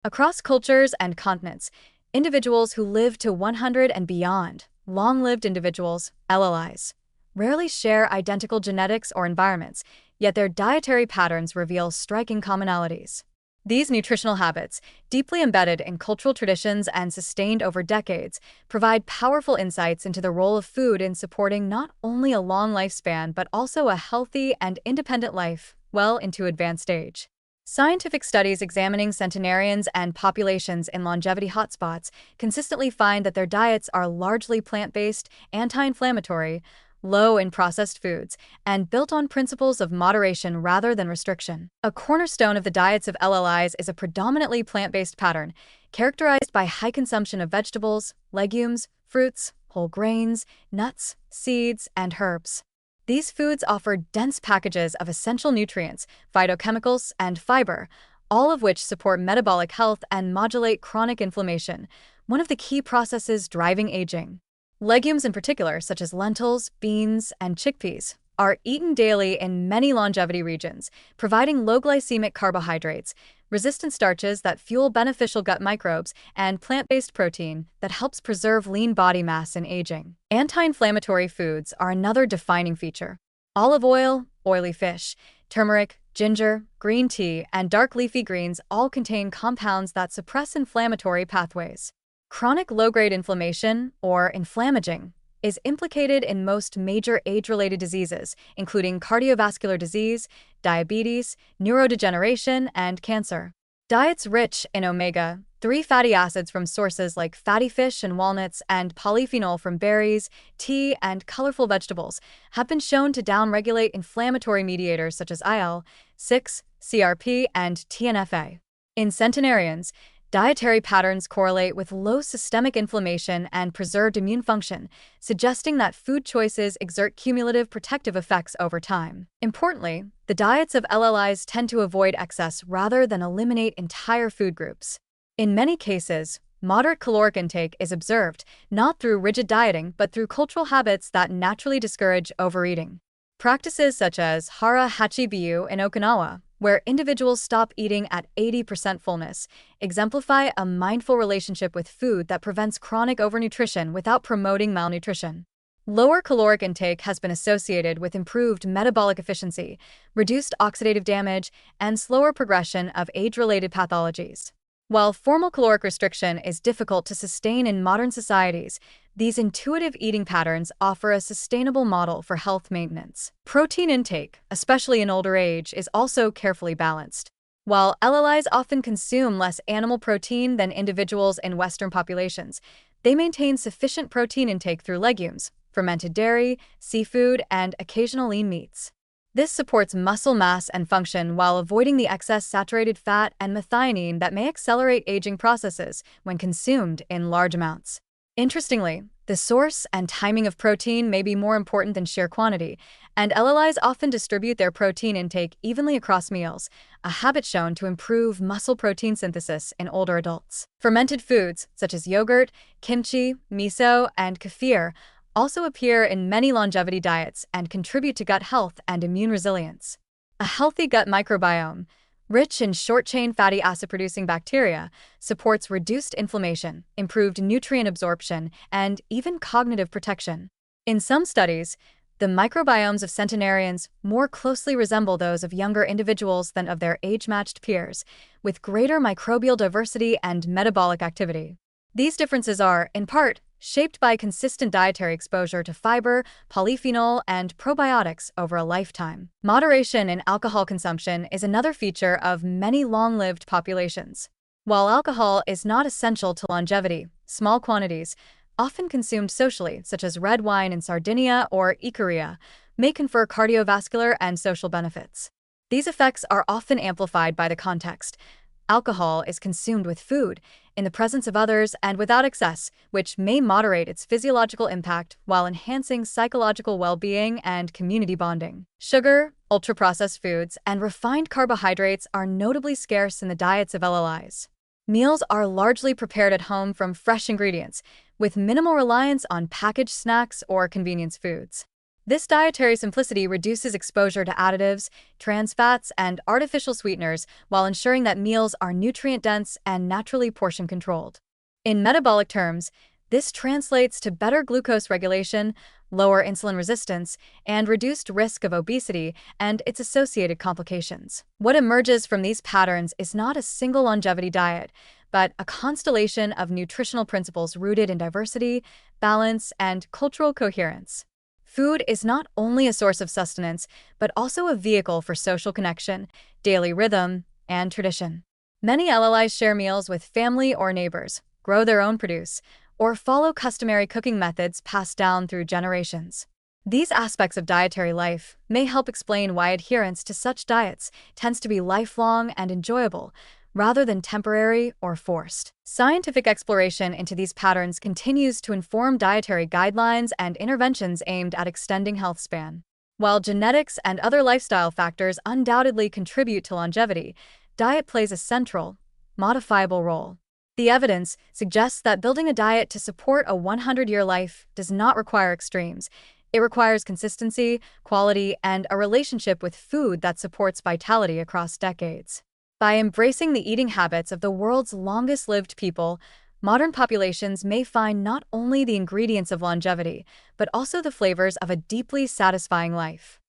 Across cultures and continents, individuals who live to 100 and beyond, long-lived individuals, LLIs, rarely share identical genetics or environments, yet their dietary patterns reveal striking commonalities. These nutritional habits, deeply embedded in cultural traditions and sustained over decades, provide powerful insights into the role of food in supporting not only a long lifespan but also a healthy and independent life well into advanced age. Scientific studies examining centenarians and populations in longevity hotspots consistently find that their diets are largely plant-based, anti-inflammatory, low in processed foods, and built on principles of moderation rather than restriction. A cornerstone of the diets of LLIs is a predominantly plant-based pattern, characterized by high consumption of vegetables, legumes, fruits, whole grains, nuts, seeds, and herbs. These foods offer dense packages of essential nutrients, phytochemicals, and fiber, all of which support metabolic health and modulate chronic inflammation, one of the key processes driving aging. Legumes in particular, such as lentils, beans, and chickpeas, are eaten daily in many longevity regions, providing low glycemic carbohydrates, resistant starches that fuel beneficial gut microbes, and plant-based protein that helps preserve lean body mass in aging. Anti-inflammatory foods are another defining feature. Olive oil, oily fish, turmeric, ginger, green tea, and dark leafy greens all contain compounds that suppress inflammatory pathways. Chronic low-grade inflammation, or inflammaging, is implicated in most major age-related diseases, including cardiovascular disease, diabetes, neurodegeneration, and cancer. Diets rich in omega-3 fatty acids from sources like fatty fish and walnuts and polyphenol from berries, tea, and colorful vegetables have been shown to downregulate inflammatory mediators such as IL-6, CRP, and TNF-A. In centenarians, dietary patterns correlate with low systemic inflammation and preserved immune function, suggesting that food choices exert cumulative protective effects over time. Importantly, the diets of LLIs tend to avoid excess rather than eliminate entire food groups. In many cases, moderate caloric intake is observed, not through rigid dieting but through cultural habits that naturally discourage overeating. Practices such as Hara Hachi Biyu in Okinawa, where individuals stop eating at 80% fullness, exemplify a mindful relationship with food that prevents chronic overnutrition without promoting malnutrition. Lower caloric intake has been associated with improved metabolic efficiency, reduced oxidative damage, and slower progression of age-related pathologies. While formal caloric restriction is difficult to sustain in modern societies, these intuitive eating patterns offer a sustainable model for health maintenance. Protein intake, especially in older age, is also carefully balanced. While LLIs often consume less animal protein than individuals in Western populations, they maintain sufficient protein intake through legumes, fermented dairy, seafood, and occasional lean meats. This supports muscle mass and function while avoiding the excess saturated fat and methionine that may accelerate aging processes when consumed in large amounts. Interestingly, the source and timing of protein may be more important than sheer quantity, and LLIs often distribute their protein intake evenly across meals, a habit shown to improve muscle protein synthesis in older adults. Fermented foods, such as yogurt, kimchi, miso, and kefir, also appear in many longevity diets and contribute to gut health and immune resilience. A healthy gut microbiome, rich in short-chain fatty acid-producing bacteria, supports reduced inflammation, improved nutrient absorption, and even cognitive protection. In some studies, the microbiomes of centenarians more closely resemble those of younger individuals than of their age-matched peers, with greater microbial diversity and metabolic activity. These differences are, in part, shaped by consistent dietary exposure to fiber, polyphenol, and probiotics over a lifetime. Moderation in alcohol consumption is another feature of many long-lived populations. While alcohol is not essential to longevity, small quantities, often consumed socially, such as red wine in Sardinia or Ikaria, may confer cardiovascular and social benefits. These effects are often amplified by the context. Alcohol is consumed with food, in the presence of others, and without excess, which may moderate its physiological impact while enhancing psychological well-being and community bonding. Sugar, ultra-processed foods, and refined carbohydrates are notably scarce in the diets of LLIs. Meals are largely prepared at home from fresh ingredients, with minimal reliance on packaged snacks or convenience foods. This dietary simplicity reduces exposure to additives, trans fats, and artificial sweeteners while ensuring that meals are nutrient-dense and naturally portion-controlled. In metabolic terms, this translates to better glucose regulation, lower insulin resistance, and reduced risk of obesity and its associated complications. What emerges from these patterns is not a single longevity diet, but a constellation of nutritional principles rooted in diversity, balance, and cultural coherence. Food is not only a source of sustenance, but also a vehicle for social connection, daily rhythm, and tradition. Many LLIs share meals with family or neighbors, grow their own produce, or follow customary cooking methods passed down through generations. These aspects of dietary life may help explain why adherence to such diets tends to be lifelong and enjoyable, rather than temporary or forced. Scientific exploration into these patterns continues to inform dietary guidelines and interventions aimed at extending health span. While genetics and other lifestyle factors undoubtedly contribute to longevity, diet plays a central, modifiable role. The evidence suggests that building a diet to support a 100-year life does not require extremes. It requires consistency, quality, and a relationship with food that supports vitality across decades. By embracing the eating habits of the world's longest-lived people, modern populations may find not only the ingredients of longevity, but also the flavors of a deeply satisfying life.